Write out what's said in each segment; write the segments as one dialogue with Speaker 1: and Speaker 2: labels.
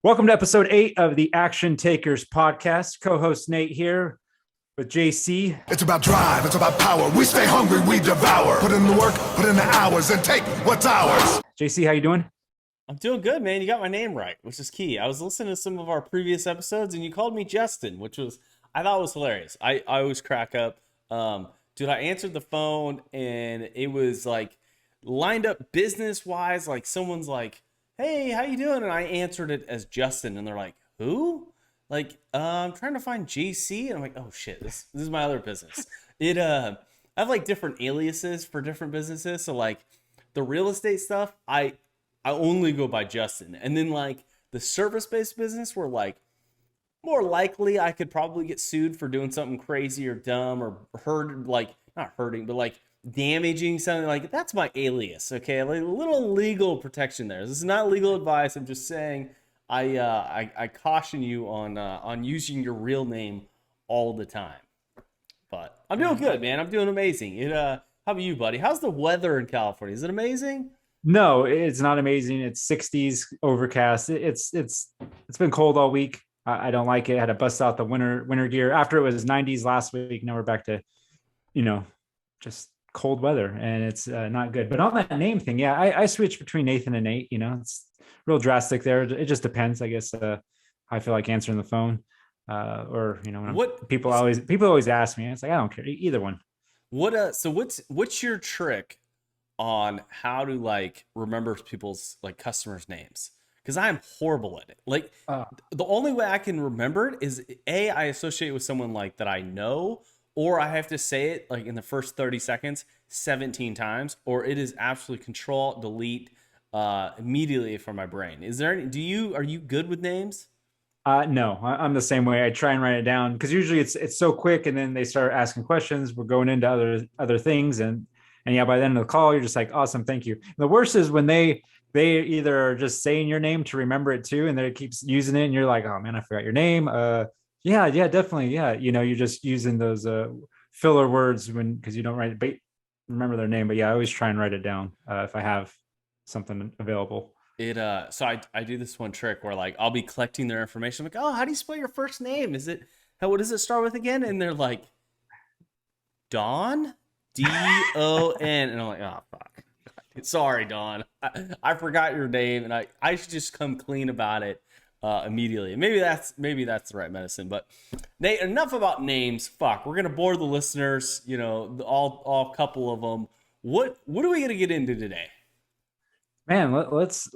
Speaker 1: Welcome to episode 8 of the Action Takers podcast. Co-host Nate here with JC.
Speaker 2: It's about drive, it's about power. We stay hungry, we devour. Put in the work, put in the hours, and take what's ours.
Speaker 1: JC, how you doing?
Speaker 3: I'm doing good, man. You got my name right, which is key. I was listening to some of our previous episodes, and you called me Justin, which I thought was hilarious. I always crack up. Dude, I answered the phone, and it was like lined up business-wise. Like someone's like, "Hey, how you doing?" And I answered it as Justin, and they're like, "Who?" Like, I'm trying to find JC, and I'm like, "Oh shit, this is my other business." I have like different aliases for different businesses. So like the real estate stuff, I only go by Justin, and then like the service-based business, where like more likely I could probably get sued for doing something crazy or dumb or hurt, like not hurting, but like damaging something, like that's my alias. Okay, like a little legal protection there. This is not legal advice. I'm just saying I caution you on using your real name all the time. But I'm doing good, man. I'm doing amazing. How about you, buddy? How's the weather in California? Is it amazing?
Speaker 1: No, it's not amazing. It's 60s, overcast. It's been cold all week. I don't like it. I had to bust out the winter gear after it was 90s last week. Now we're back to, just cold weather, and it's not good. But on that name thing, yeah, I switch between Nathan and Nate. It's real drastic there. It just depends, I guess. I feel like answering the phone, or
Speaker 3: What
Speaker 1: people always ask me. It's like I don't care either one.
Speaker 3: So what's your trick on how to like remember people's like customers' names? Because I am horrible at it. Like the only way I can remember it is I associate with someone like that I know, or I have to say it like in the first 30 seconds 17 times, or it is absolutely control delete immediately from my brain. Are you good with names?
Speaker 1: No, I'm the same way. I try and write it down because usually it's so quick, and then they start asking questions. We're going into other things, and yeah, by the end of the call, you're just like, awesome, thank you. The worst is when they either are just saying your name to remember it too, and then it keeps using it, and you're like, oh man, I forgot your name. Yeah, definitely, yeah. You're just using those filler words because you don't remember their name. But yeah, I always try and write it down if I have something available.
Speaker 3: So I do this one trick where like I'll be collecting their information. I'm like, oh, how do you spell your first name? What does it start with again? And they're like, Don, Don, and I'm like, oh fuck, sorry, Don, I forgot your name, and I should just come clean about it immediately. Maybe that's the right medicine. But Nate, enough about names. Fuck, we're gonna bore the listeners. All couple of them. What are we gonna get into today?
Speaker 1: Man, let's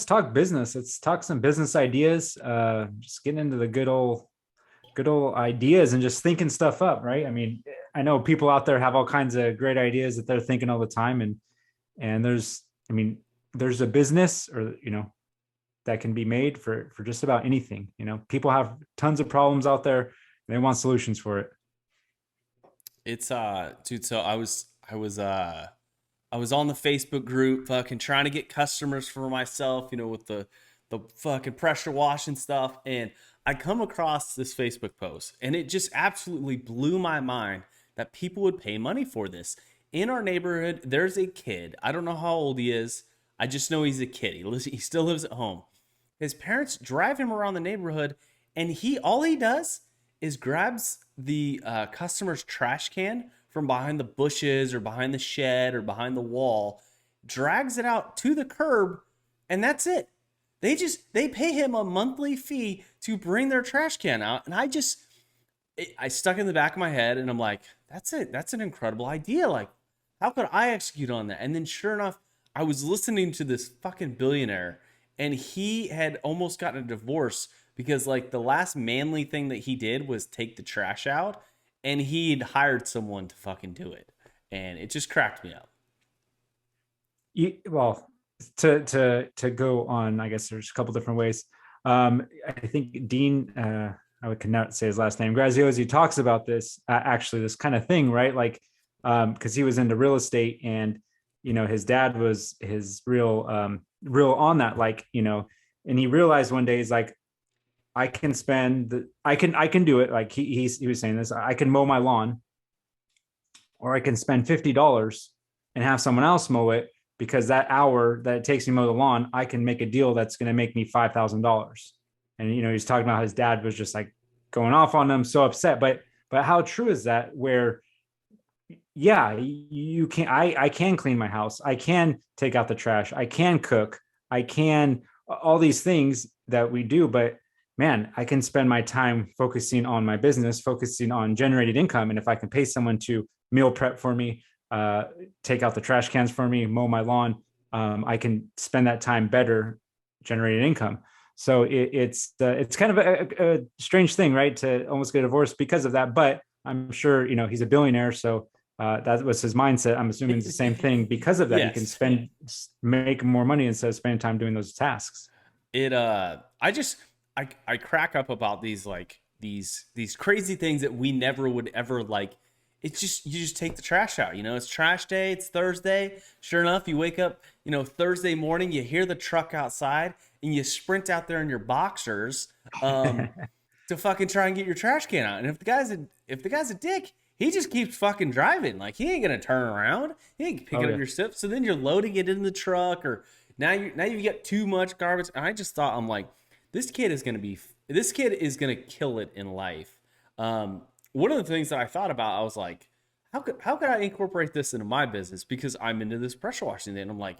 Speaker 1: talk business. Let's talk some business ideas. Just getting into the good old ideas and just thinking stuff up, right? I mean, I know people out there have all kinds of great ideas that they're thinking all the time, and there's a business or that can be made for just about anything. People have tons of problems out there, and they want solutions for it.
Speaker 3: It's dude. So I was on the Facebook group, fucking trying to get customers for myself, with the fucking pressure washing stuff, and I come across this Facebook post, and it just absolutely blew my mind that people would pay money for this. In our neighborhood, there's a kid. I don't know how old he is. I just know he's a kid. He still lives at home. His parents drive him around the neighborhood, and all he does is grabs the customer's trash can from behind the bushes or behind the shed or behind the wall, drags it out to the curb, and that's it. They pay him a monthly fee to bring their trash can out. And I stuck in the back of my head, and I'm like, that's it. That's an incredible idea. Like, how could I execute on that? And then sure enough, I was listening to this fucking billionaire, and he had almost gotten a divorce because like the last manly thing that he did was take the trash out, and he'd hired someone to fucking do it. And it just cracked me up.
Speaker 1: Well, to go on, I guess there's a couple different ways. I think Dean, I cannot say his last name, Graziosi, talks about this, actually this kind of thing, right? Like, because he was into real estate, and his dad was his real on that, like, and he realized one day, he's like, I can do it. Like he was saying this, I can mow my lawn, or I can spend $50 and have someone else mow it, because that hour that it takes me to mow the lawn, I can make a deal that's going to make me $5,000. And, he's talking about his dad was just like going off on him, so upset. But how true is that? Where, yeah, you can, I can clean my house. I can take out the trash. I can cook. I can, all these things that we do, but man, I can spend my time focusing on my business, focusing on generated income. And if I can pay someone to meal prep for me, take out the trash cans for me, mow my lawn, I can spend that time better generating income. So it's kind of a strange thing, right? To almost get divorced because of that. But I'm sure, he's a billionaire. So that was his mindset. I'm assuming it's the same thing. Because of that,
Speaker 3: Yes.
Speaker 1: he can make more money instead of spending time doing those tasks.
Speaker 3: I crack up about these, like these crazy things that we never would ever like. It's just, you just take the trash out, it's trash day, it's Thursday. Sure enough, you wake up, Thursday morning, you hear the truck outside and you sprint out there in your boxers to fucking try and get your trash can out. And if the guy's a dick, he just keeps fucking driving. Like, he ain't gonna turn around. He ain't picking up your stuff. So then you're loading it in the truck, or now you get too much garbage. And I just thought, I'm like, this kid is gonna kill it in life. One of the things that I thought about, I was like, how could I incorporate this into my business? Because I'm into this pressure washing thing. And I'm like,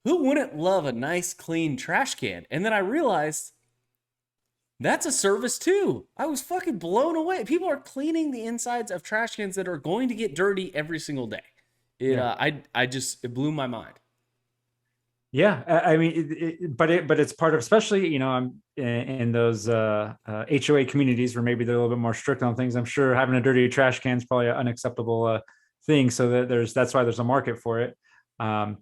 Speaker 3: who wouldn't love a nice clean trash can? And then I realized that's a service too. I was fucking blown away. People are cleaning the insides of trash cans that are going to get dirty every single day. It blew my mind.
Speaker 1: Yeah, I mean, but it's part of, especially, I'm in those HOA communities where maybe they're a little bit more strict on things. I'm sure having a dirty trash can is probably an unacceptable thing. So that's why there's a market for it. And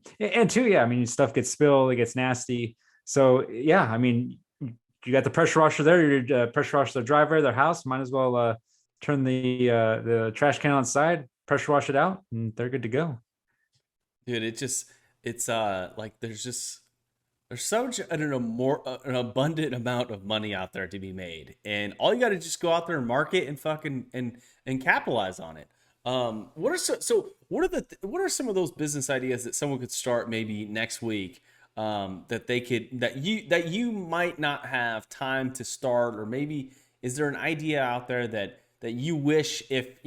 Speaker 1: two, yeah, I mean, stuff gets spilled, it gets nasty. So yeah, I mean, you got the pressure washer there. You pressure wash their driveway, their house. Might as well turn the trash can outside, pressure wash it out, and they're good to go.
Speaker 3: Dude, it's like there's such an abundant amount of money out there to be made, and all you got to just go out there and market and fucking and capitalize on it. What are some of those business ideas that someone could start maybe next week, that you might not have time to start? Or maybe is there an idea out there that you wish, if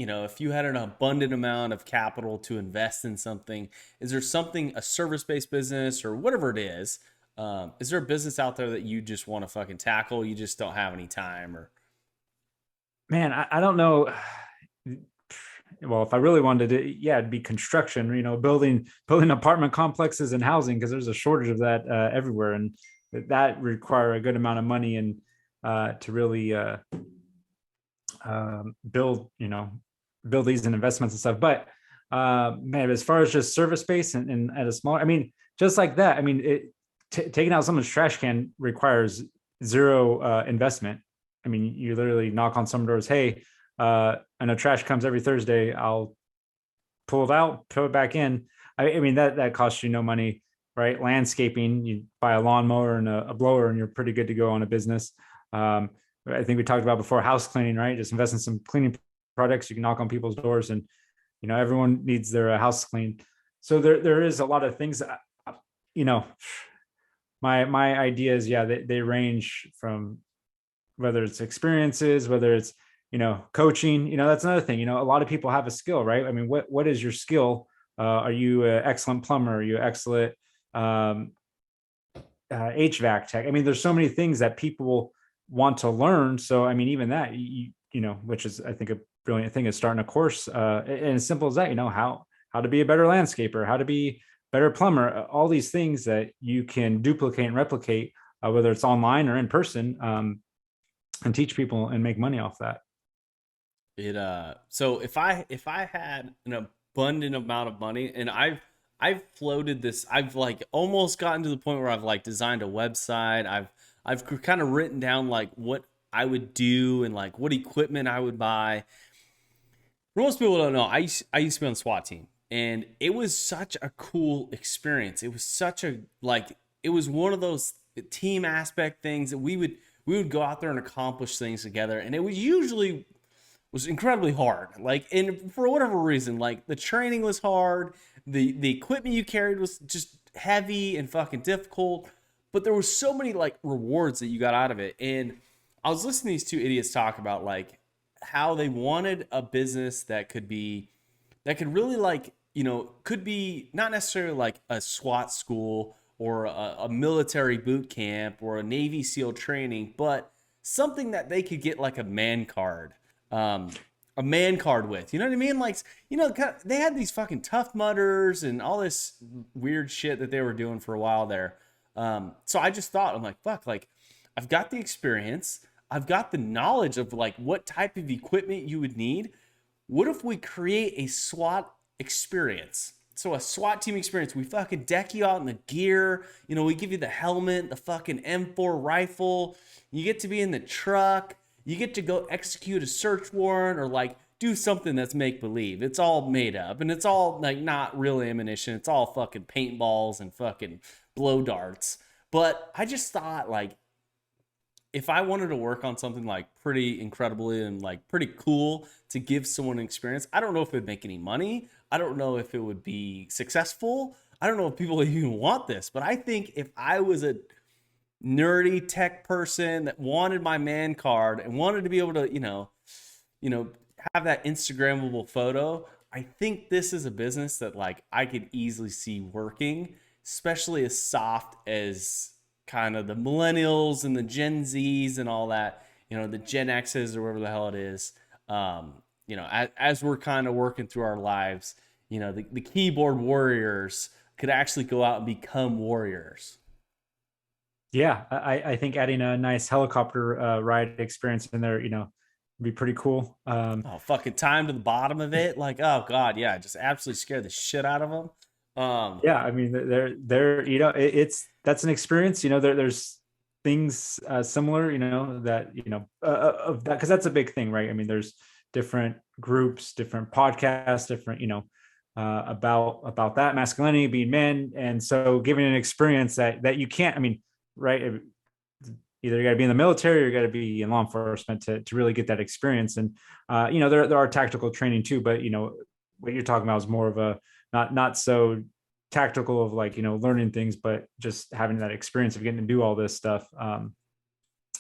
Speaker 3: you had an abundant amount of capital to invest in something? Is there something, a service-based business or whatever it is? Is there a business out there that you just want to fucking tackle? You just don't have any time? Or,
Speaker 1: man, I don't know. Well, if I really wanted to, yeah, it'd be construction, building apartment complexes and housing, because there's a shortage of that everywhere. And that require a good amount of money and to really build these investments and stuff. But man, as far as just service based and at a smaller, I mean, just like that, I mean, taking out someone's trash can requires zero investment. I mean, you literally knock on some doors, hey, I know trash comes every Thursday, I'll pull it out, put it back in. I mean, that costs you no money, right? Landscaping, you buy a lawnmower and a blower and you're pretty good to go on a business. I think we talked about before, house cleaning, right? Just invest in some cleaning products. You can knock on people's doors, and everyone needs their house cleaned. So there is a lot of things that, my ideas, yeah, they range from whether it's experiences, whether it's coaching. That's another thing. A lot of people have a skill, right? I mean, what is your skill? Are you an excellent plumber? Are you an excellent HVAC tech? I mean, there's so many things that people want to learn. So I mean, even that, which is, I think, a brilliant thing, is starting a course, and as simple as that, how to be a better landscaper, how to be better plumber, all these things that you can duplicate and replicate, whether it's online or in person, and teach people and make money off that.
Speaker 3: So if I had an abundant amount of money, and I've floated this, I've like almost gotten to the point where I've like designed a website. I've kind of written down like what I would do and like what equipment I would buy. Most people don't know, I used to be on the SWAT team, and it was such a cool experience. It was such a, like, it was one of those team aspect things that we would go out there and accomplish things together. And it was usually was incredibly hard. Like, and for whatever reason, like the training was hard, the equipment you carried was just heavy and fucking difficult, but there were so many like rewards that you got out of it. And I was listening to these two idiots talk about like how they wanted a business that could be that could really like, you know, could be not necessarily like a SWAT school or a military boot camp or a Navy SEAL training, but something that they could get like um, a man card with. You know what I mean? Like, you know, they had these fucking Tough Mudders and all this weird shit that they were doing for a while there. So I just thought, I'm like, fuck, like I've got the experience, I've got the knowledge of like what type of equipment you would need. What if we create a SWAT experience? So a SWAT team experience. We fucking deck you out in the gear. You know, we give you the helmet, the fucking M4 rifle. You get to be in the truck. You get to go execute a search warrant or like do something that's make believe. It's all made up and it's all like not real ammunition. It's all fucking paintballs and fucking blow darts. But I just thought like if I wanted to work on something like pretty incredibly and like pretty cool to give someone an experience, I don't know if it would make any money. I don't know if it would be successful. I don't know if people even want this, but I think if I was a nerdy tech person that wanted my man card and wanted to be able to, have that Instagrammable photo, I think this is a business that like I could easily see working, especially as soft as kind of the millennials and the Gen Zs and all that, the Gen X's or whatever the hell it is. As we're kind of working through our lives, the keyboard warriors could actually go out and become warriors.
Speaker 1: Yeah, I think adding a nice helicopter ride experience in there, would be pretty cool.
Speaker 3: Oh, fucking time to the bottom of it. Like, oh God, yeah, just absolutely scare the shit out of them.
Speaker 1: Yeah, I mean, they're that's an experience. There's things similar, that of that, because that's a big thing, right? I mean, there's different groups, different podcasts, different about that masculinity, being men, and so giving an experience that you can't. I mean, right? Either you got to be in the military or you got to be in law enforcement to really get that experience. And there are tactical training too, but what you're talking about is more of a not so tactical of like learning things, but just having that experience of getting to do all this stuff.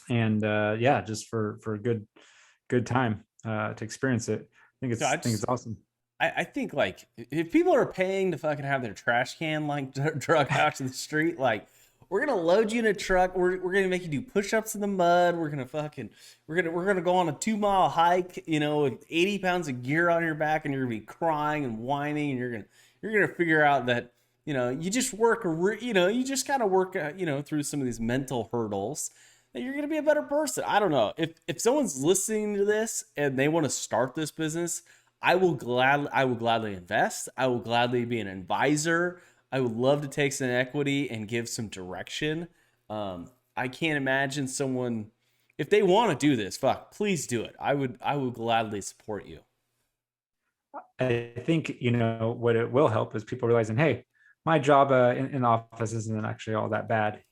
Speaker 1: Just for a good time to experience it. I think it's awesome.
Speaker 3: I think like if people are paying to fucking have their trash can like drug out to the street, like we're gonna load you in a truck. We're gonna make you do push-ups in the mud. We're gonna go on a 2-mile hike, with 80 pounds of gear on your back, and you're gonna be crying and whining, and you're gonna figure out that you just work you just gotta work through some of these mental hurdles, and you're gonna be a better person. I don't know if someone's listening to this and they want to start this business, I will gladly invest. I will gladly be an advisor. I would love to take some equity and give some direction. I can't imagine someone, if they want to do this, please do it. I would gladly support you.
Speaker 1: I think, what it will help is people realizing, hey, my job in the office isn't actually all that bad,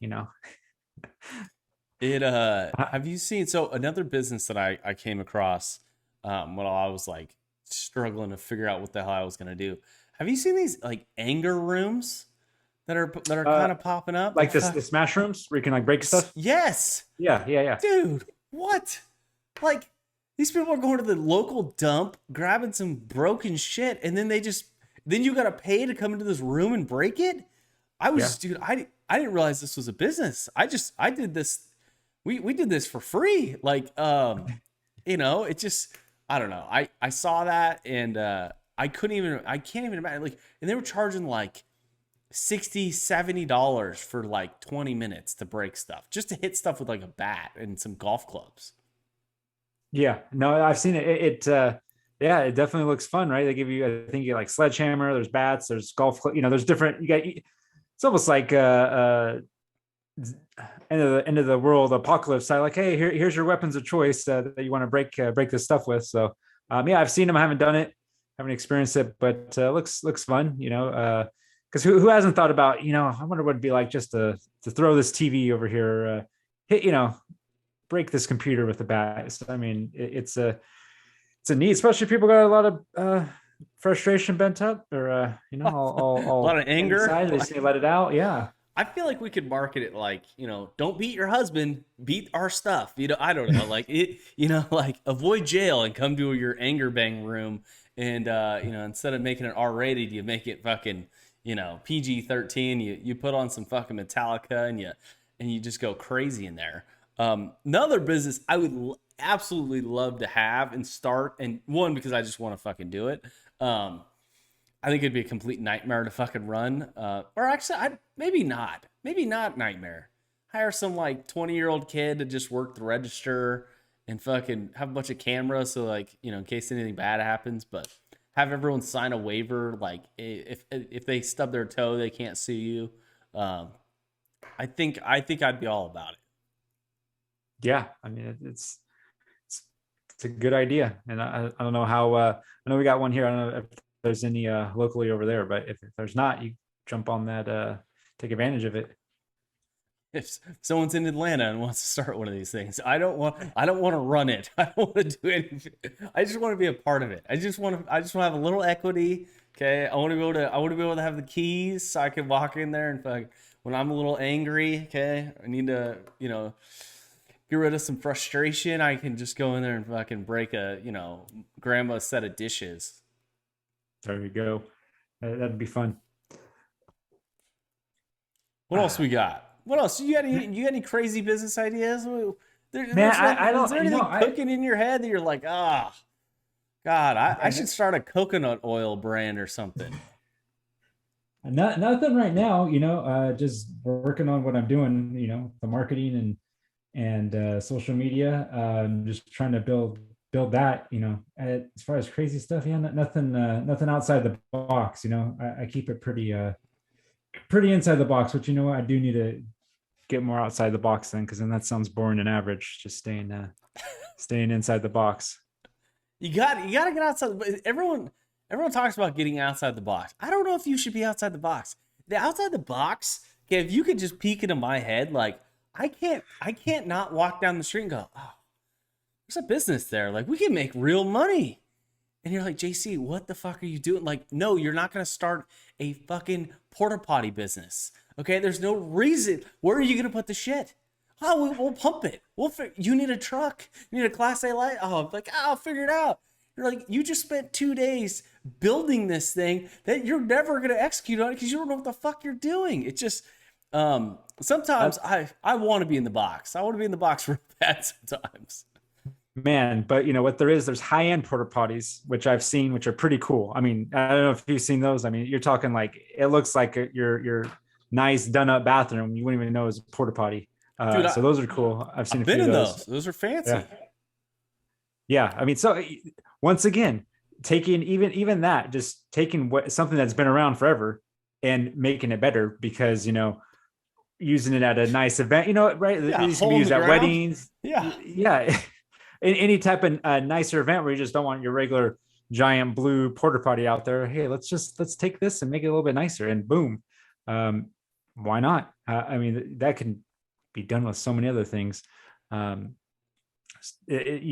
Speaker 3: Have you seen, so another business that I came across when I was like struggling to figure out what the hell I was going to do. Have you seen these like anger rooms that are kind of popping up?
Speaker 1: Like the smash rooms where you can like break stuff?
Speaker 3: Yes.
Speaker 1: Yeah.
Speaker 3: Dude, what? Like these people are going to the local dump, grabbing some broken shit, and then then you got to pay to come into this room and break it? Dude, I didn't realize this was a business. I did this. We did this for free. Like, it just, I don't know. I saw that and, I can't even imagine, like, and they were charging like $60-$70 for like 20 minutes to break stuff, just to hit stuff with like a bat and some golf clubs.
Speaker 1: Yeah, no, I've seen it. It definitely looks fun, right? They give you, I think you get like sledgehammer, there's bats, there's golf club, there's different, it's almost like, end of the world apocalypse side, like, hey, here's your weapons of choice that you want to break this stuff with. So, I've seen them. I haven't done it. Haven't experienced it, but looks fun, because who hasn't thought about, I wonder what it'd be like just to throw this TV over here, hit, break this computer with a bat. So, I mean, it's it's a need, especially if people got a lot of frustration bent up, or
Speaker 3: A lot
Speaker 1: all
Speaker 3: of anger.
Speaker 1: inside. They just need to let it out. Yeah.
Speaker 3: I feel like we could market it like, don't beat your husband, beat our stuff. I don't know, like it, like avoid jail and come to your anger bang room. And, instead of making it R-rated, you make it fucking, PG-13. You put on some fucking Metallica and you just go crazy in there. Another business I would absolutely love to have and start, and one, because I just want to fucking do it. I think it'd be a complete nightmare to fucking run. Or actually, maybe not nightmare. Hire some like 20-year-old kid to just work the register and fucking have a bunch of cameras. So like, in case anything bad happens, but have everyone sign a waiver. Like if they stub their toe, they can't sue you. I think I'd be all about it.
Speaker 1: Yeah. I mean, it's a good idea. And I don't know how, I know we got one here. I don't know if there's any locally over there, but if there's not, you jump on that, take advantage of it.
Speaker 3: If someone's in Atlanta and wants to start one of these things, I don't want to run it. I don't want to do anything. I just want to be a part of it. I just want to have a little equity. Okay. I want to be able to have the keys so I can walk in there and when I'm a little angry, okay, I need to, get rid of some frustration. I can just go in there and fucking break grandma's set of dishes.
Speaker 1: There you go. That'd be fun.
Speaker 3: What else we got? What else? You got any crazy business ideas?
Speaker 1: Man, I don't.
Speaker 3: Is there anything cooking in your head that you're like, God, I should start a coconut oil brand or something?
Speaker 1: Nothing right now. Just working on what I'm doing. The marketing and social media. Just trying to build that. As far as crazy stuff, yeah, nothing outside the box. I keep it pretty inside the box, which I do need to get more outside the box then, because then that sounds boring and average, just staying inside the box.
Speaker 3: You got to get outside. Everyone talks about getting outside the box. I don't know if you should be outside the box. The outside the box, okay, if you could just peek into my head, like I can't not walk down the street and go, oh, there's a business there. Like we can make real money. And you're like, JC, what the fuck are you doing? Like, no, you're not going to start a fucking porta potty business. Okay, there's no reason. Where are you going to put the shit? Oh, we'll pump it. You need a truck. You need a Class A light. Oh, I'm like, I'll figure it out. You're like, you just spent 2 days building this thing that you're never going to execute on it because you don't know what the fuck you're doing. It's just, sometimes I want to be in the box. I want to be in the box real bad sometimes.
Speaker 1: Man, but what there's high-end porta potties, which I've seen, which are pretty cool. I mean, I don't know if you've seen those. I mean, you're talking like, it looks like your nice done up bathroom. You wouldn't even know it's a porta potty. Dude, so those are cool. I've seen a few
Speaker 3: been
Speaker 1: of
Speaker 3: in
Speaker 1: those.
Speaker 3: Those are fancy.
Speaker 1: Yeah. I mean, so once again, taking even that, just taking something that's been around forever and making it better, because using it at a nice event, right?
Speaker 3: Yeah,
Speaker 1: it used to be used at weddings.
Speaker 3: Yeah.
Speaker 1: Any type of nicer event where you just don't want your regular giant blue porta potty out there. Hey, let's take this and make it a little bit nicer, and boom. Why not? I mean, that can be done with so many other things. You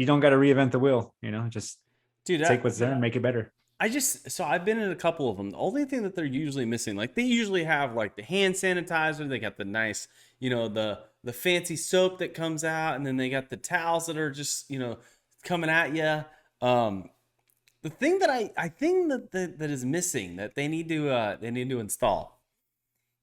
Speaker 1: don't got to reinvent the wheel, just take what's there and make it better.
Speaker 3: I've been in a couple of them. The only thing that they're usually missing, like they usually have like the hand sanitizer. They got the nice, the fancy soap that comes out, and then they got the towels that are just, coming at you. The thing that I think that is missing that they need to install.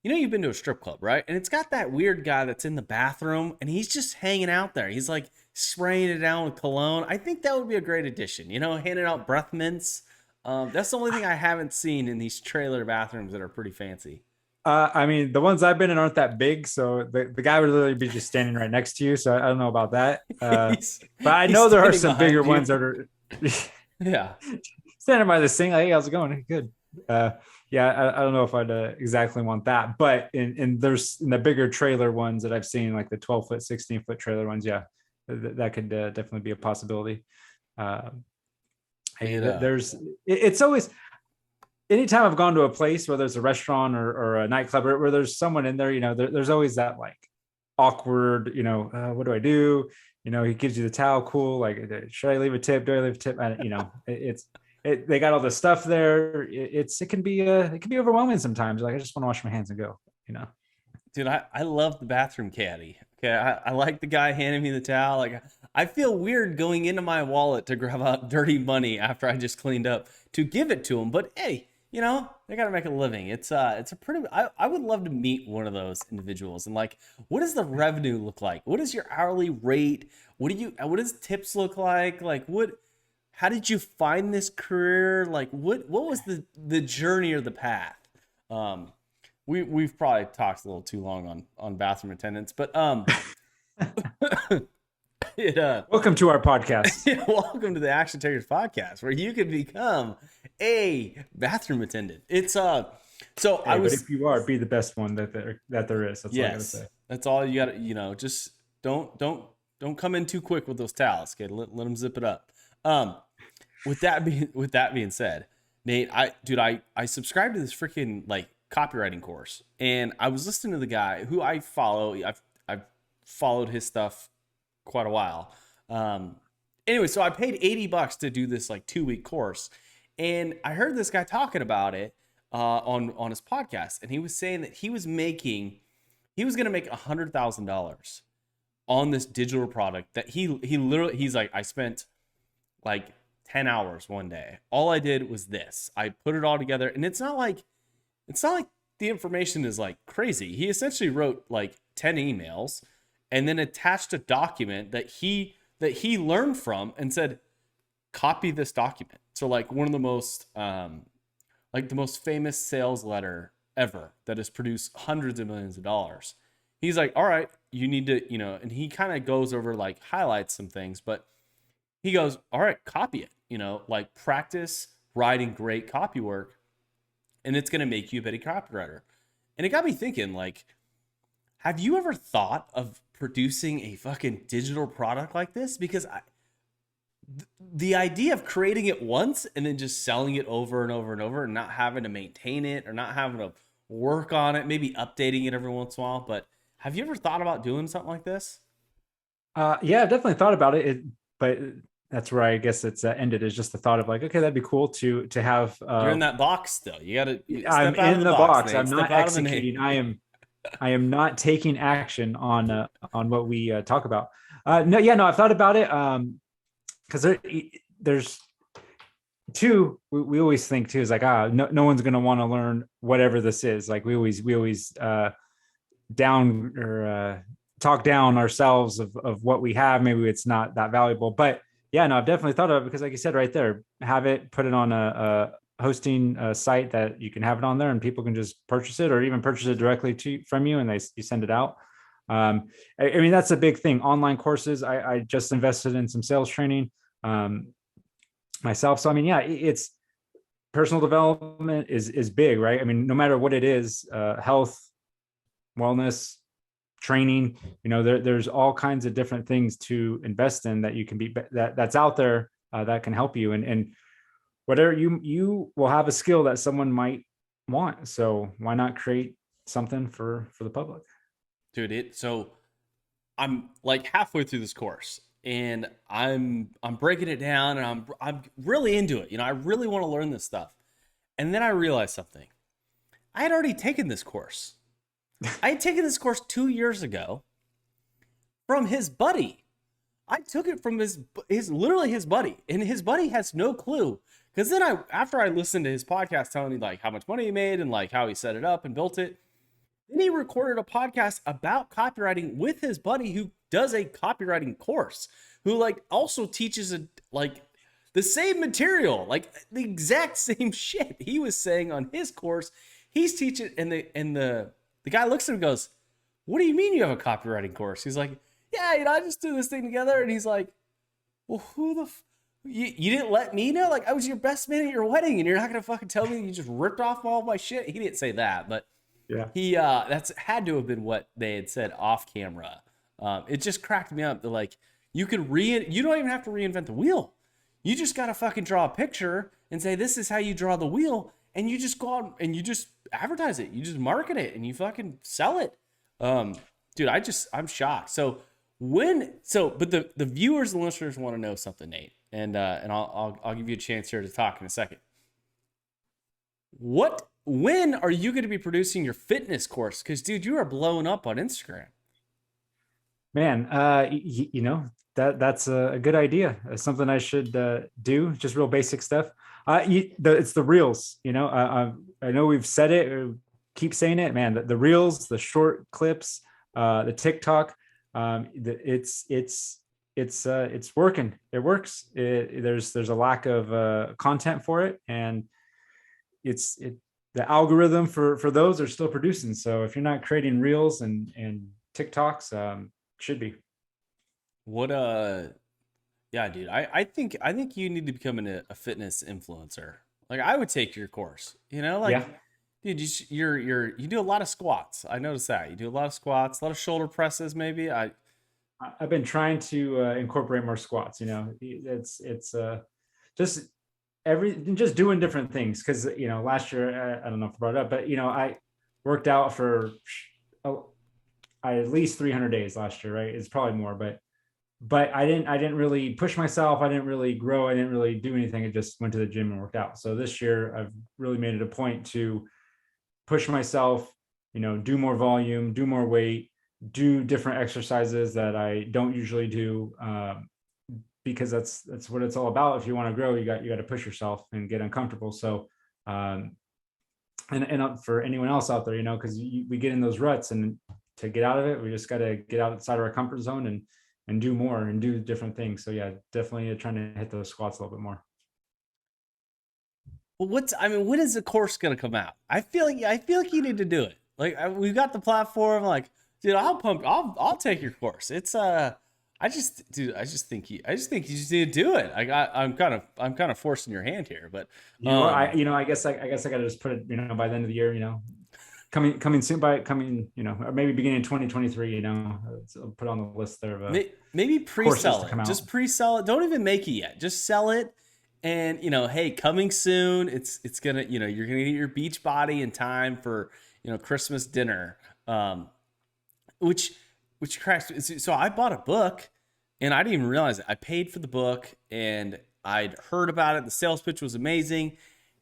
Speaker 3: You've been to a strip club, right? And it's got that weird guy that's in the bathroom and he's just hanging out there. He's like spraying it down with cologne. I think that would be a great addition, handing out breath mints. That's the only thing I haven't seen in these trailer bathrooms that are pretty fancy.
Speaker 1: I mean, the ones I've been in aren't that big, so the guy would literally be just standing right next to you. So I don't know about that. But I know there are some bigger ones that are
Speaker 3: yeah,
Speaker 1: standing by this thing. Like, hey, how's it going? Good. Yeah, I don't know if I'd exactly want that, but in the bigger trailer ones that I've seen, like the 12-foot, 16-foot trailer ones, yeah, that could definitely be a possibility. It's always, anytime I've gone to a place, whether it's a restaurant or a nightclub where there's someone in there, there's always that like awkward, what do I do? He gives you the towel. Cool. Like, should I leave a tip? Do I leave a tip? They got all the stuff there. It can be overwhelming sometimes. Like, I just want to wash my hands and go,
Speaker 3: Dude, I love the bathroom caddy. Okay, I like the guy handing me the towel. Like, I feel weird going into my wallet to grab out dirty money after I just cleaned up to give it to him. But hey, they got to make a living. It's a pretty. I would love to meet one of those individuals and like, what does the revenue look like? What is your hourly rate? What does tips look like? Like, how did you find this career? Like, what was the journey or the path? We've probably talked a little too long on bathroom attendants, but
Speaker 1: welcome to our podcast.
Speaker 3: Welcome to the Action Takers podcast, where you can become a bathroom attendant. It's but if you are, be the best one that there is. That's all I gotta say. That's all you gotta. Just don't come in too quick with those towels. Okay, let them zip it up. With that being said, Nate, I subscribed to this freaking like copywriting course, and I was listening to the guy who I follow. I've followed his stuff quite a while. Anyway, so I paid $80 to do this like 2-week course, and I heard this guy talking about it on his podcast, and he was saying that he was going to make $100,000 on this digital product that he's like, I spent like 10 hours one day. All I did was this. I put it all together, and it's not like the information is like crazy. He essentially wrote like 10 emails and then attached a document that he learned from and said, copy this document. So like one of the most like the most famous sales letter ever that has produced hundreds of millions of dollars. He's like, all right, you need to, and he kind of goes over like highlights some things, but he goes, all right, copy it, like practice writing great copy work, and it's going to make you a better copywriter. And it got me thinking, like, have you ever thought of producing a fucking digital product like this? Because the idea of creating it once and then just selling it over and over and over and not having to maintain it or not having to work on it, maybe updating it every once in a while. But have you ever thought about doing something like this?
Speaker 1: Yeah, I've definitely thought about it, but that's where I guess it's ended, is just the thought of like, okay, that'd be cool to have.
Speaker 3: You're in that box still. You got to.
Speaker 1: I'm in the box. I'm not executing. I am not taking action on what we talk about. No, I've thought about it. Because there's two. We always think too is like, no one's gonna want to learn whatever this is. Like we always down or talk down ourselves of what we have. Maybe it's not that valuable, but yeah, no, I've definitely thought of it because, like you said, right there, have it, put it on a hosting site that you can have it on there, and people can just purchase it, or even purchase it directly from you, and you send it out. I mean, that's a big thing. Online courses. I just invested in some sales training myself. So I mean, yeah, it's personal development is big, right? I mean, no matter what it is, health, wellness, training, there's all kinds of different things to invest in that you can be that's out there that can help you, and whatever you will have a skill that someone might want. So why not create something for the public?
Speaker 3: Dude, so I'm like halfway through this course, and I'm breaking it down, and I'm really into it. I really want to learn this stuff. And then I realized something. I had already taken this course. I had taken this course 2 years ago from his buddy. I took it from his literally his buddy, and his buddy has no clue. Because then after I listened to his podcast telling me like how much money he made and like how he set it up and built it, then he recorded a podcast about copywriting with his buddy who does a copywriting course, who like also teaches like the same material, like the exact same shit he was saying on his course. He's teaching, and the guy looks at him and goes, "What do you mean you have a copywriting course?" He's like, "Yeah, I just do this thing together." And he's like, "Well, who the you didn't let me know? Like, I was your best man at your wedding, and you're not gonna fucking tell me you just ripped off all my shit." He didn't say that, but yeah, he that's had to have been what they had said off camera. It just cracked me up that like you don't even have to reinvent the wheel. You just gotta fucking draw a picture and say this is how you draw the wheel, and you just go out and you just advertise it. You just market it and you fucking sell it. dude, I'm shocked. But the viewers and listeners want to know something, Nate, and I'll give you a chance here to talk in a second. When are you going to be producing your fitness course? Because, dude, you are blowing up on Instagram.
Speaker 1: Man, that's a good idea. It's something I should do. Just real basic stuff. It's the reels. I know we've said it. Keep saying it, man. The reels, the short clips, the TikTok. It's working. It works. There's a lack of content for it, and the algorithm for those are still producing. So if you're not creating reels and TikToks, should be.
Speaker 3: What Yeah, dude. I think you need to become a fitness influencer. Like, I would take your course. Like,
Speaker 1: Yeah.
Speaker 3: dude, you do a lot of squats. I noticed that you do a lot of squats, a lot of shoulder presses. Maybe
Speaker 1: I've been trying to incorporate more squats. It's just just doing different things, because last year, I don't know if I brought it up, but I worked out for at least 300 days last year, right? It's probably more, but I didn't really push myself. I didn't really grow. I didn't really do anything. I just went to the gym and worked out. So this year I've really made it a point to push myself, do more volume, do more weight, do different exercises that I don't usually do, because that's what it's all about. If you want to grow, you got to push yourself and get uncomfortable. So, and for anyone else out there, because we get in those ruts, and to get out of it, we just got to get outside of our comfort zone and do more and do different things. So yeah, definitely trying to hit those squats a little bit more.
Speaker 3: Well, when is the course gonna come out? I feel like you need to do it. Like, we've got the platform. Like, dude, I'll take your course. It's I just think you just need to do it. I'm kind of forcing your hand here, but
Speaker 1: I guess I got to just put it, by the end of the year, coming soon, or maybe beginning of 2023, I'll put on the list there of
Speaker 3: maybe pre-sell it. Just pre-sell it. Don't even make it yet. Just sell it. And hey, coming soon. It's gonna, you're gonna get your beach body in time for Christmas dinner. Which cracks. So I bought a book, and I didn't even realize it. I paid for the book, and I'd heard about it. The sales pitch was amazing,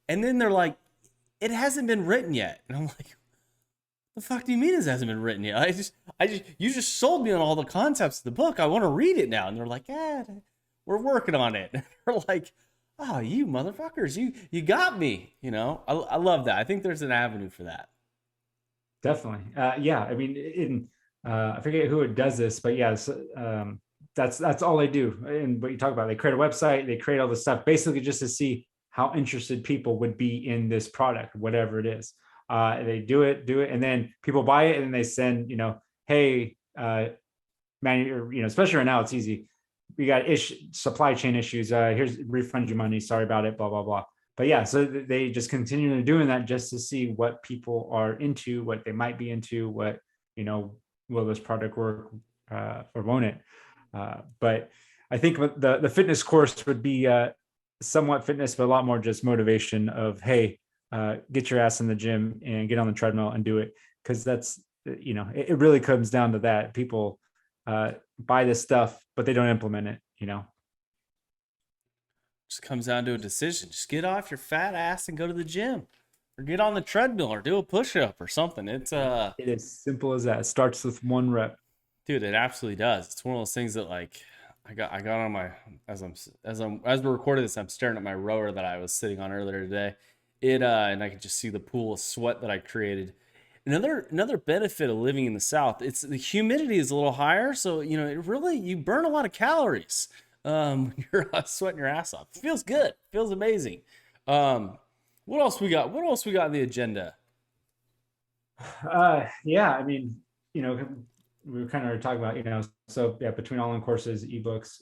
Speaker 3: and then they're like, "It hasn't been written yet," and I'm like, "The fuck do you mean it hasn't been written yet? You just sold me on all the concepts of the book. I want to read it now." And they're like, "We're working on it." And they're like, "Oh, you motherfuckers, you got me." I love that. I think there's an avenue for that.
Speaker 1: Definitely. Yeah. I mean, I forget who it does this, but yeah, that's all they do. And what you talk about, they create a website, they create all this stuff basically just to see how interested people would be in this product, whatever it is. They do it, and then people buy it, and they send, hey, man, especially right now, it's easy. We got supply chain issues. Here's refund your money. Sorry about it. Blah blah blah. But yeah, so they just continue doing that just to see what people are into, what they might be into, what will this product work or won't it? But I think the fitness course would be somewhat fitness, but a lot more just motivation of, hey, get your ass in the gym and get on the treadmill and do it, because that's it really comes down to that. People buy this stuff, but they don't implement it.
Speaker 3: Just comes down to a decision. Just get off your fat ass and go to the gym, or get on the treadmill, or do a push-up or something. It's
Speaker 1: it is simple as that. It starts with one rep.
Speaker 3: Dude, it absolutely does. It's one of those things that, like, I got on my, as we're recording this, I'm staring at my rower that I was sitting on earlier today. And I could just see the pool of sweat that I created. Another benefit of living in the South, it's the humidity is a little higher, so you burn a lot of calories. You're sweating your ass off. It feels good. It feels amazing. What else we got? What else we got on the agenda?
Speaker 1: Yeah, I mean, we were kind of talking about, so yeah, between online courses, ebooks,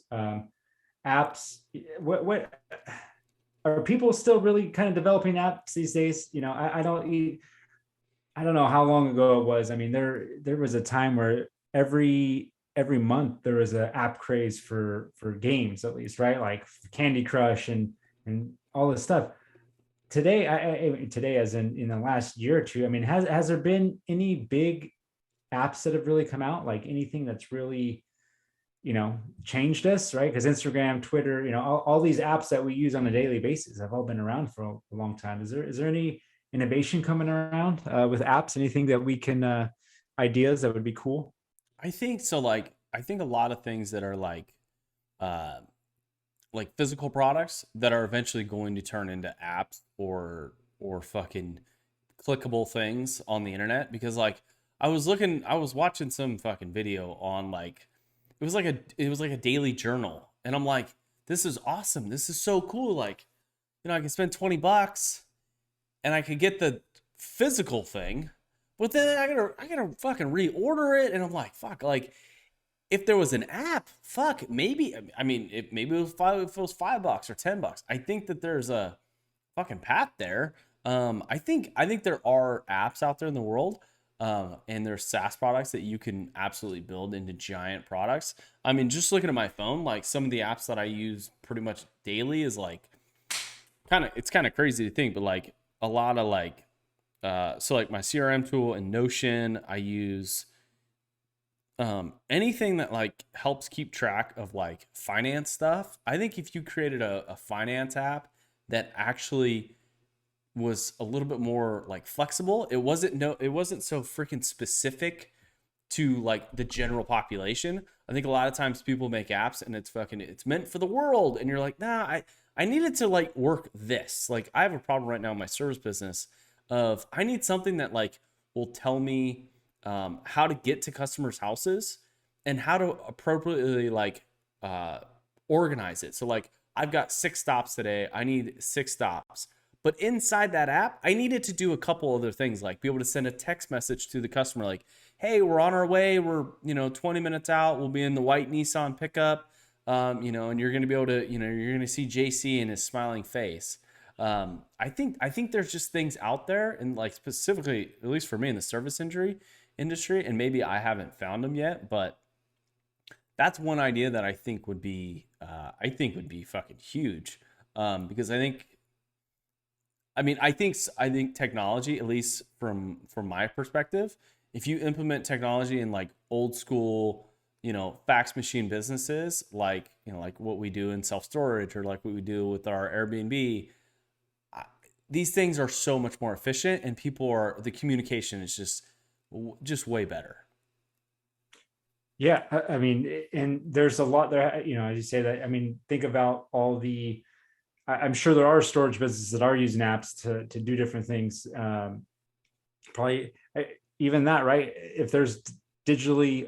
Speaker 1: apps, what are people still really kind of developing apps these days? I don't know how long ago it was. I mean, there was a time where every month there was an app craze for games, at least, right? Like Candy Crush and all this stuff. Today, today, as in the last year or two, I mean, has there been any big apps that have really come out, like anything that's really, changed us, right? Because Instagram, Twitter, all these apps that we use on a daily basis have all been around for a long time. Is there any innovation coming around with apps? Anything that we can ideas that would be cool?
Speaker 3: I think so. Like, I think a lot of things that are uh, like physical products that are eventually going to turn into apps or fucking clickable things on the internet. Because like I was watching some fucking video on like it was like a daily journal, and I'm like, this is awesome. This is so cool. Like, I can spend $20 and I could get the physical thing, but then I gotta fucking reorder it, and I'm like, fuck, like if there was an app, fuck, maybe. I mean, maybe it was if it was $5 or $10. I think that there's a fucking path there. I think there are apps out there in the world, and there's SaaS products that you can absolutely build into giant products. I mean, just looking at my phone, like some of the apps that I use pretty much daily is like it's kind of crazy to think, but like a lot of like so like my CRM tool and Notion, I use anything that like helps keep track of like finance stuff. I think if you created a finance app that actually was a little bit more like flexible, it wasn't so freaking specific to like the general population. I think a lot of times people make apps and it's meant for the world, and you're like, nah, I needed to like work this. Like I have a problem right now in my service business of I need something that like will tell me how to get to customers' houses and how to appropriately like organize it. So like I've got 6 stops today. I need 6 stops. But inside that app, I needed to do a couple other things, like be able to send a text message to the customer, like, "Hey, we're on our way. We're 20 minutes out. We'll be in the white Nissan pickup, and you're gonna be able to, you're gonna see JC in his smiling face." I think there's just things out there, and like specifically, at least for me in the service industry, and maybe I haven't found them yet, but that's one idea that I think would be fucking huge, because I think technology, at least from my perspective, if you implement technology in like old school, fax machine businesses, like what we do in self storage or like what we do with our Airbnb, these things are so much more efficient, and the communication is just way better.
Speaker 1: Yeah, I mean, and there's a lot there, as you say that. I mean, think about all the. I'm sure there are storage businesses that are using apps to do different things. Probably even that, right? If there's digital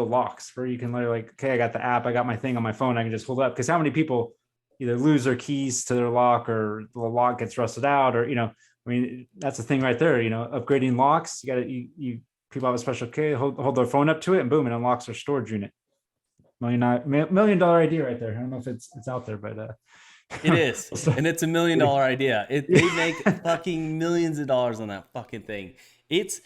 Speaker 1: locks where you can literally like, okay, I got the app, I got my thing on my phone, I can just hold up. Because how many people either lose their keys to their lock, or the lock gets rusted out, or I mean, that's the thing right there. Upgrading locks, you got to you people have a special key, hold their phone up to it, and boom, it unlocks their storage unit. $1 million idea right there. I don't know if it's out there, but
Speaker 3: It is, and it's $1 million idea. They make fucking millions of dollars on that fucking thing. It's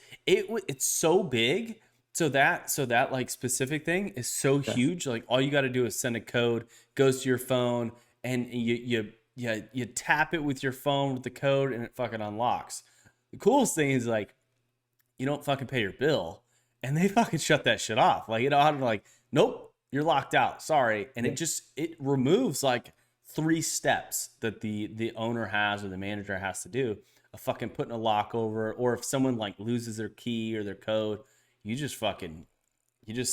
Speaker 3: so big. So that like specific thing is so huge. Like all you got to do is send a code, goes to your phone, and you tap it with your phone with the code, and it fucking unlocks. The coolest thing is like you don't fucking pay your bill, and they fucking shut that shit off. Like like, nope, you're locked out. Sorry, and it removes like 3 steps that the owner has or the manager has to do of fucking putting a lock over it. Or if someone like loses their key or their code, you just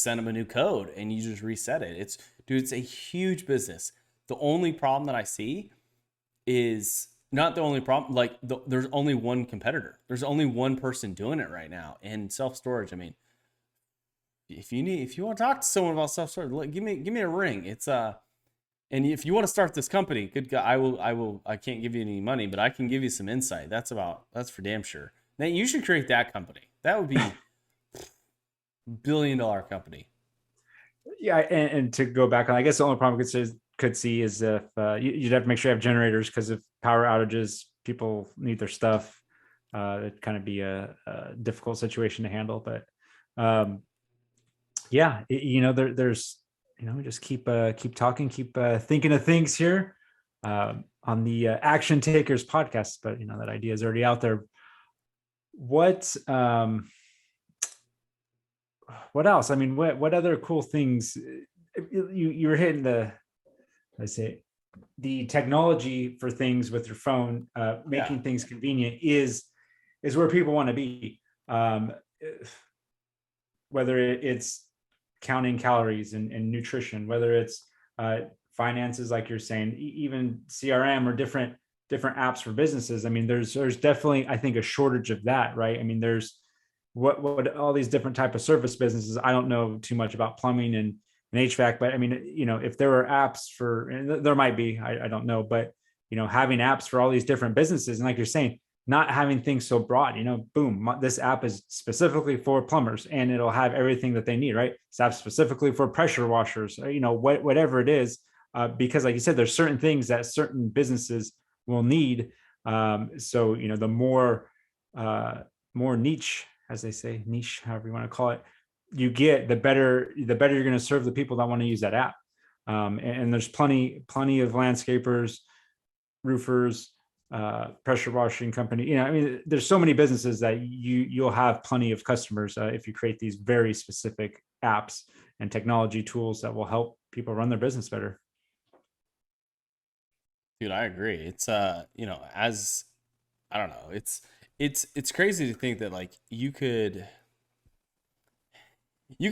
Speaker 3: send them a new code and you just reset it. It's a huge business. The only problem that I see is not the only problem. Like there's only one competitor. There's only one person doing it right now in self-storage. I mean, if you want to talk to someone about self-storage, give me a ring. And if you want to start this company, good guy, I can't give you any money, but I can give you some insight. That's for damn sure. Now you should create that company. That would be $1 billion company.
Speaker 1: Yeah, and to go back on, I guess the only problem could see is if you'd have to make sure you have generators, because if power outages, people need their stuff. It'd kind of be a difficult situation to handle. But yeah, there's we just keep talking, keep thinking of things here on the Action Takers podcast. But that idea is already out there. What what else? I mean, what other cool things? You were hitting the, I say, the technology for things with your phone,
Speaker 3: Yeah.
Speaker 1: making things convenient is where people want to be. Um, Whether it's counting calories and nutrition, whether it's uh, finances, like you're saying, even CRM or different apps for businesses. I mean, there's definitely, I think, a shortage of that, right? I mean, there's what all these different type of service businesses. I don't know too much about plumbing and HVAC, but I mean, if there were apps for, and there might be, I don't know, but having apps for all these different businesses, and like you're saying, not having things so broad, boom, this app is specifically for plumbers and it'll have everything that they need, right? This app specifically for pressure washers, whatever it is, because like you said, there's certain things that certain businesses will need. So, the more niche, as they say, niche, however you want to call it, you get, the better you're going to serve the people that want to use that app. And there's plenty of landscapers, roofers, pressure washing company. I mean, there's so many businesses that you'll have plenty of customers if you create these very specific apps and technology tools that will help people run their business better.
Speaker 3: Dude, I agree. It's as I don't know, it's crazy to think that like you could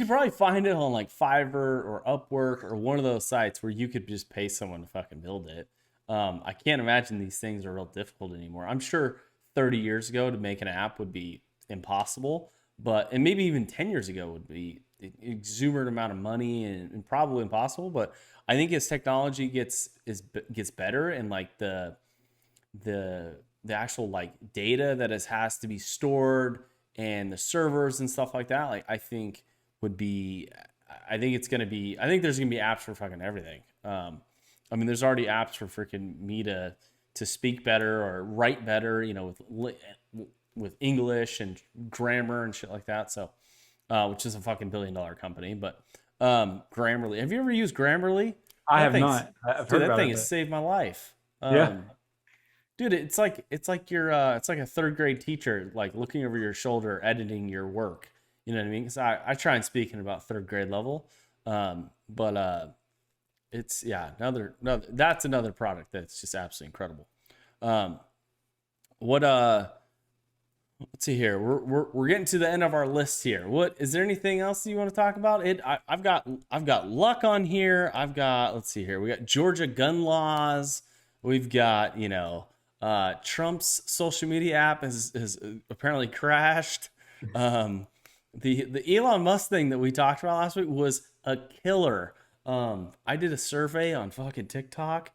Speaker 3: probably find it on like Fiverr or Upwork or one of those sites where you could just pay someone to fucking build it. I can't imagine these things are real difficult anymore. I'm sure 30 years ago to make an app would be impossible, and maybe even 10 years ago would be an exuberant amount of money and probably impossible. But I think as technology gets better and like the actual like data that has to be stored and the servers and stuff like that, like I think there's gonna be apps for fucking everything. I mean, there's already apps for freaking me to speak better or write better, with English and grammar and shit like that. So, which is a fucking $1 billion company, but Grammarly. Have you ever used Grammarly?
Speaker 1: I have not. I've heard
Speaker 3: Dude, that
Speaker 1: about
Speaker 3: thing
Speaker 1: it.
Speaker 3: has saved my life.
Speaker 1: Yeah.
Speaker 3: Dude, it's like it's like a third grade teacher like looking over your shoulder editing your work. You know what I mean? Because I try and speak in about third grade level, but it's another that's another product that's just absolutely incredible. Um, what let's see here. We're getting to the end of our list here. What is there anything else you want to talk about? I've got luck on here. Let's see here. We got Georgia gun laws. We've got Trump's social media app has apparently crashed. The Elon Musk thing that we talked about last week was a killer. I did a survey on fucking TikTok,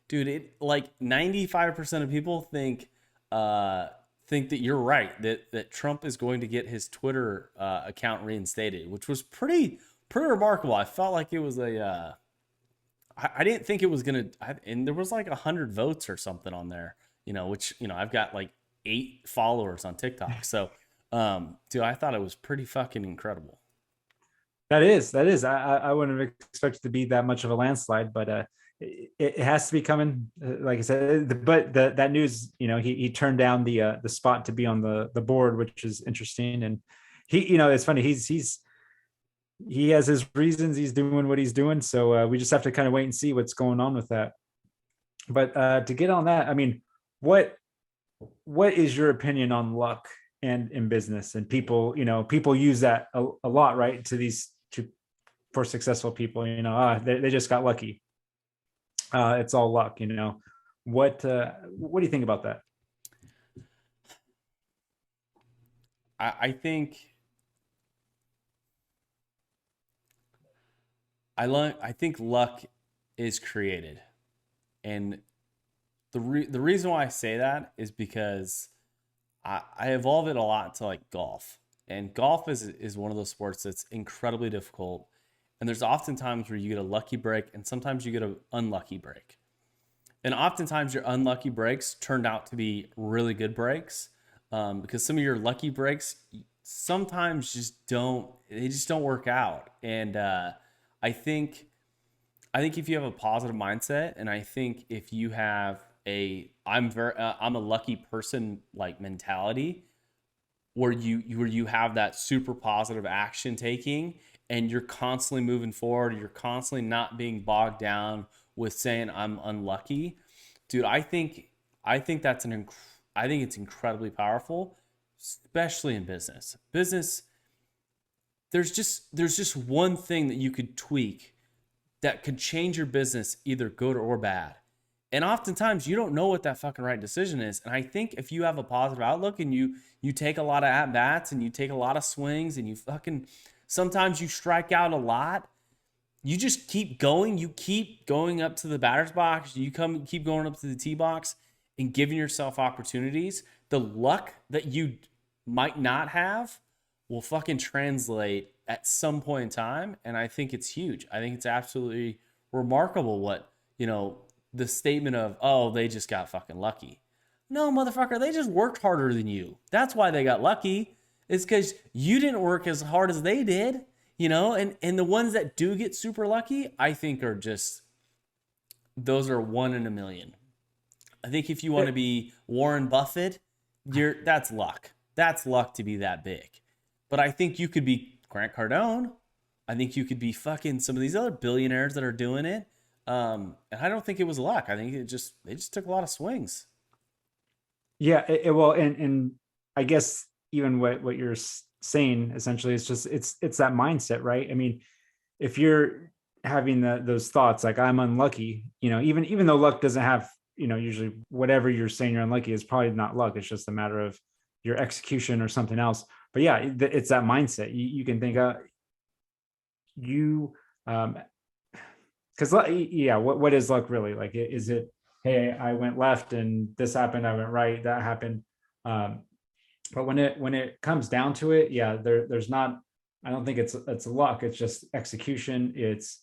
Speaker 3: dude. It like 95% of people think that you're right, that Trump is going to get his Twitter account reinstated, which was pretty remarkable. I felt like it was I didn't think it was gonna, and there was like 100 votes or something on there, which I've got like 8 followers on TikTok, so dude, I thought it was pretty fucking incredible.
Speaker 1: That is. I wouldn't have expected to be that much of a landslide, but it has to be coming. Like I said, but that news, he turned down the spot to be on the board, which is interesting. And it's funny. He has his reasons. He's doing what he's doing. So we just have to kind of wait and see what's going on with that. But to get on that, I mean, what is your opinion on luck and in business? And people use that a lot, right? For successful people, they just got lucky. It's all luck. What do you think about that?
Speaker 3: I think I think luck is created, and the reason why I say that is because I evolve it a lot to like golf, and golf is one of those sports that's incredibly difficult, and there's often times where you get a lucky break, and sometimes you get an unlucky break, and oftentimes your unlucky breaks turned out to be really good breaks, because some of your lucky breaks sometimes just don't work out, and I think if you have a positive mindset, and I think if you have I'm a lucky person like mentality, where you have that super positive action taking, and you're constantly moving forward, you're constantly not being bogged down with saying I'm unlucky. Dude, I think I think it's incredibly powerful, especially in business. Business, there's just one thing that you could tweak that could change your business, either good or bad. And oftentimes you don't know what that fucking right decision is. And I think if you have a positive outlook and you take a lot of at bats and you take a lot of swings and you fucking sometimes you strike out a lot, you just keep going. You keep going up to the batter's box. Keep going up to the tee box and giving yourself opportunities. The luck that you might not have will fucking translate at some point in time. And I think it's huge. I think it's absolutely remarkable what, the statement of, oh, they just got fucking lucky. No, motherfucker, they just worked harder than you. That's why they got lucky. It's because you didn't work as hard as they did, and the ones that do get super lucky, I think are just, those are one in a million. I think if you want to be Warren Buffett, that's luck. That's luck to be that big. But I think you could be Grant Cardone. I think you could be fucking some of these other billionaires that are doing it. And I don't think it was luck. I think they just took a lot of swings.
Speaker 1: Yeah. Well, and I guess even what you're saying essentially is just, it's that mindset, right? I mean, if you're having those thoughts, like I'm unlucky, even though luck doesn't have, usually whatever you're saying you're unlucky is probably not luck. It's just a matter of your execution or something else. But yeah, it's that mindset. You can think because what is luck really? Like, is it, hey, I went left and this happened, I went right, that happened. But when it comes down to it, yeah, there's not, I don't think it's luck. It's just execution. It's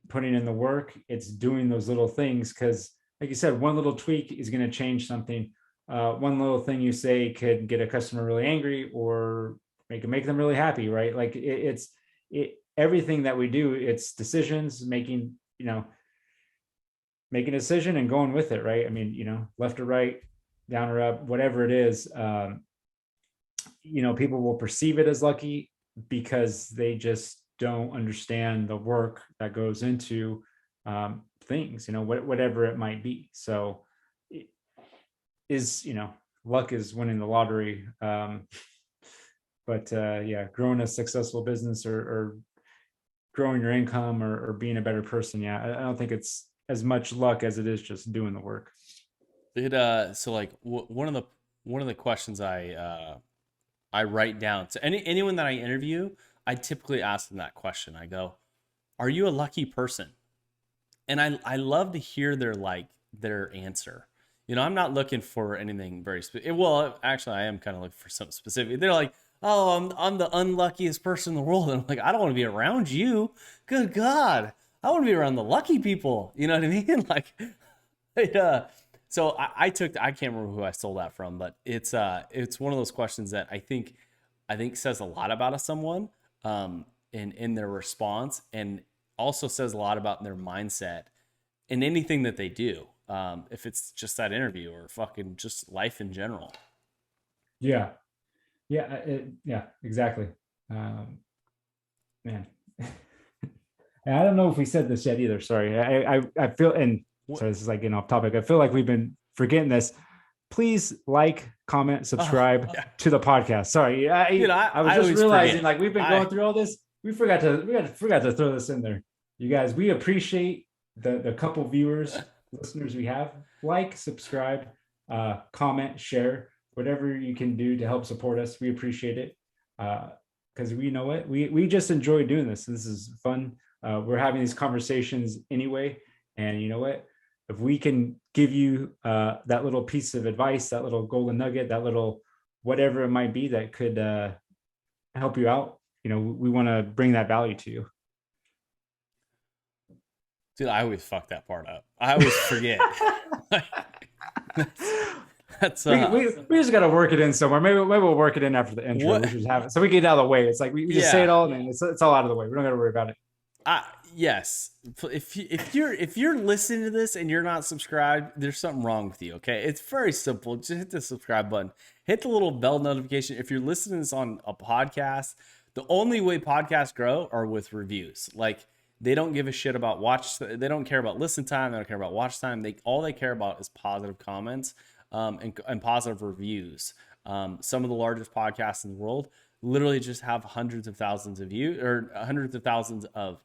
Speaker 1: putting in the work. It's doing those little things. Cause like you said, one little tweak is going to change something. One little thing you say could get a customer really angry or make them really happy, right? Like it's everything that we do, it's decisions, making a decision and going with it, right? I mean, left or right, down or up, whatever it is, people will perceive it as lucky because they just don't understand the work that goes into things, whatever it might be. So luck is winning the lottery. But growing a successful business or growing your income or being a better person. Yeah. I don't think it's as much luck as it is just doing the work.
Speaker 3: So like one of the questions I write down to anyone that I interview, I typically ask them that question. I go, are you a lucky person? And I love to hear their answer. I'm not looking for anything very specific. Well, actually I am kind of looking for something specific. They're like, oh, I'm the unluckiest person in the world. And I'm like, I don't want to be around you. Good God. I want to be around the lucky people. You know what I mean? Like, so I can't remember who I stole that from, but it's one of those questions that I think says a lot about someone, in their response, and also says a lot about their mindset in anything that they do. If it's just that interview or fucking just life in general.
Speaker 1: Yeah. Yeah, exactly. Man, and I don't know if we said this yet either. Sorry. I feel, and sorry, this is like getting off topic. I feel like we've been forgetting this. Please like, comment, subscribe to the podcast. Sorry. I was just realizing like we've been going through all this. We forgot to throw this in there. You guys, we appreciate the couple viewers, listeners we have. Like, subscribe, comment, share. Whatever you can do to help support us, we appreciate it. Because we know it. We just enjoy doing this. This is fun. We're having these conversations anyway. And you know what? If we can give you that little piece of advice, that little golden nugget, that little whatever it might be that could help you out, we want to bring that value to you.
Speaker 3: Dude, I always fuck that part up. I always forget. That's
Speaker 1: we just got to work it in somewhere. Maybe we'll work it in after the intro. We should have it so we get it out of the way. It's like we just say it all and then it's all out of the way. We don't got to worry about it.
Speaker 3: yes. If you're listening to this and you're not subscribed, there's something wrong with you. Okay, it's very simple. Just hit the subscribe button, hit the little bell notification. If you're listening to this on a podcast, the only way podcasts grow are with reviews. Like, they don't give a shit about they don't care about listen time, they don't care about watch time. All they care about is positive comments and positive reviews. Some of the largest podcasts in the world literally just have hundreds of thousands of views or hundreds of thousands of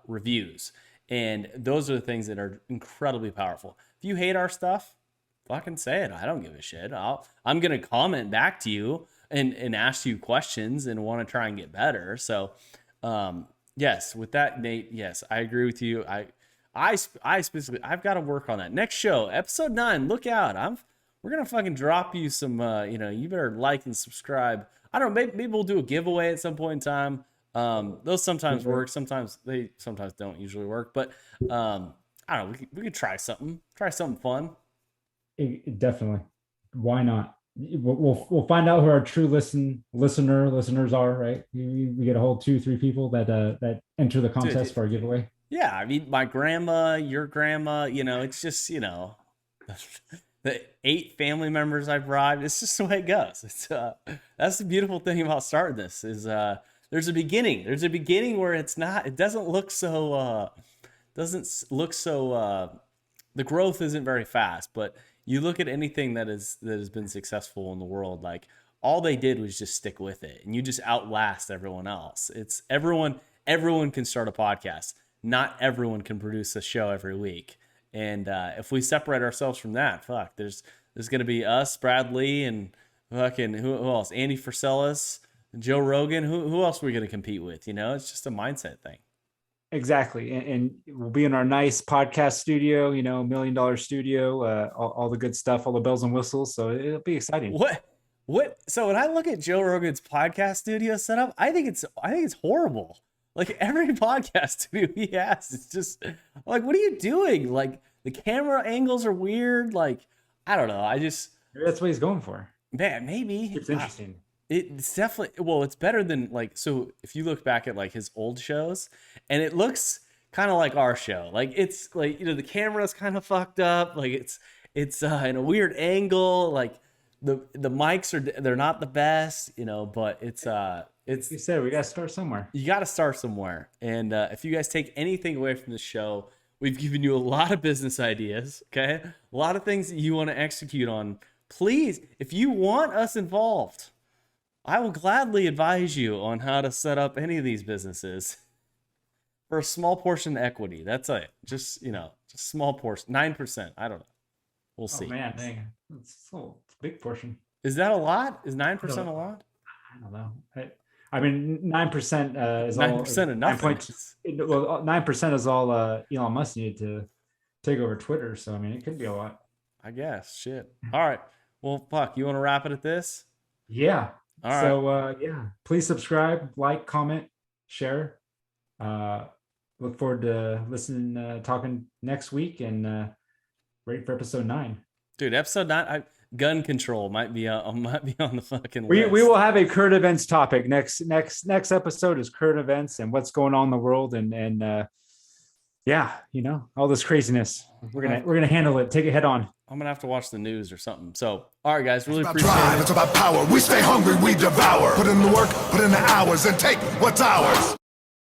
Speaker 3: reviews. And those are the things that are incredibly powerful. If you hate our stuff, fucking say it. I don't give a shit. I'm going to comment back to you and ask you questions and want to try and get better. So, yes, with that, Nate, yes, I agree with you. I specifically, I've got to work on that. Next show, episode 9, look out. We're going to fucking drop you some, you better like and subscribe. I don't know, maybe we'll do a giveaway at some point in time. Those sometimes work, sometimes don't usually work, but I don't know, we could try something fun.
Speaker 1: Definitely. Why not? We'll find out who our true listeners are, right? We get a whole 2-3 people that enter the contest for a giveaway.
Speaker 3: Yeah, I mean, my grandma, your grandma, it's just, the 8 family members I brought. It's just the way it goes. It's that's the beautiful thing about starting this is there's a beginning. There's a beginning where it doesn't look so the growth isn't very fast, but you look at anything that has been successful in the world, like all they did was just stick with it, and you just outlast everyone else. It's everyone can start a podcast. Not everyone can produce a show every week. And if we separate ourselves from that, fuck, there's going to be us, Brad Lee, and fucking who else? Andy Friselis, Joe Rogan. Who else are we going to compete with? It's just a mindset thing.
Speaker 1: Exactly. And we'll be in our nice podcast studio, $1 million studio, all the good stuff, all the bells and whistles. So it'll be exciting.
Speaker 3: What? So when I look at Joe Rogan's podcast studio setup, I think it's horrible. Like, every podcast studio he has, it's just like, what are you doing? Like, the camera angles are weird. Like, I don't know.
Speaker 1: Maybe that's what he's going for.
Speaker 3: Man, maybe.
Speaker 1: It's interesting.
Speaker 3: It's definitely, well, it's better than, like, so if you look back at, like, his old shows, and it looks kind of like our show. Like, it's like, the camera's kind of fucked up. Like, it's in a weird angle. Like, the mics they're not the best, but it's
Speaker 1: you said, we got to start somewhere.
Speaker 3: You got to start somewhere. And if you guys take anything away from the show, we've given you a lot of business ideas, okay? A lot of things that you want to execute on. Please, if you want us involved, I will gladly advise you on how to set up any of these businesses for a small portion of equity. That's it. Just small portion, 9%. I don't know. We'll see.
Speaker 1: Oh, man, dang. It's a big portion.
Speaker 3: Is that a lot? Is 9% a lot?
Speaker 1: I don't know. I mean, 9% is
Speaker 3: 9% of nothing.
Speaker 1: 9% is all Elon Musk needed to take over Twitter. So, I mean, it could be a lot.
Speaker 3: I guess. Shit. All right. Well, fuck. You want to wrap it at this?
Speaker 1: Yeah.
Speaker 3: All right.
Speaker 1: So, please subscribe, like, comment, share. Look forward to listening, talking next week, and ready for episode 9.
Speaker 3: Dude, episode 9. Gun control might be on the fucking list.
Speaker 1: We will have a current events topic next episode is current events and what's going on in the world and all this craziness. We're gonna handle it. Take it head on.
Speaker 3: I'm gonna have to watch the news or something. So, all right, guys, really appreciate it.
Speaker 2: It's about power. We stay hungry, we devour. Put in the work, put in the hours, and take what's ours.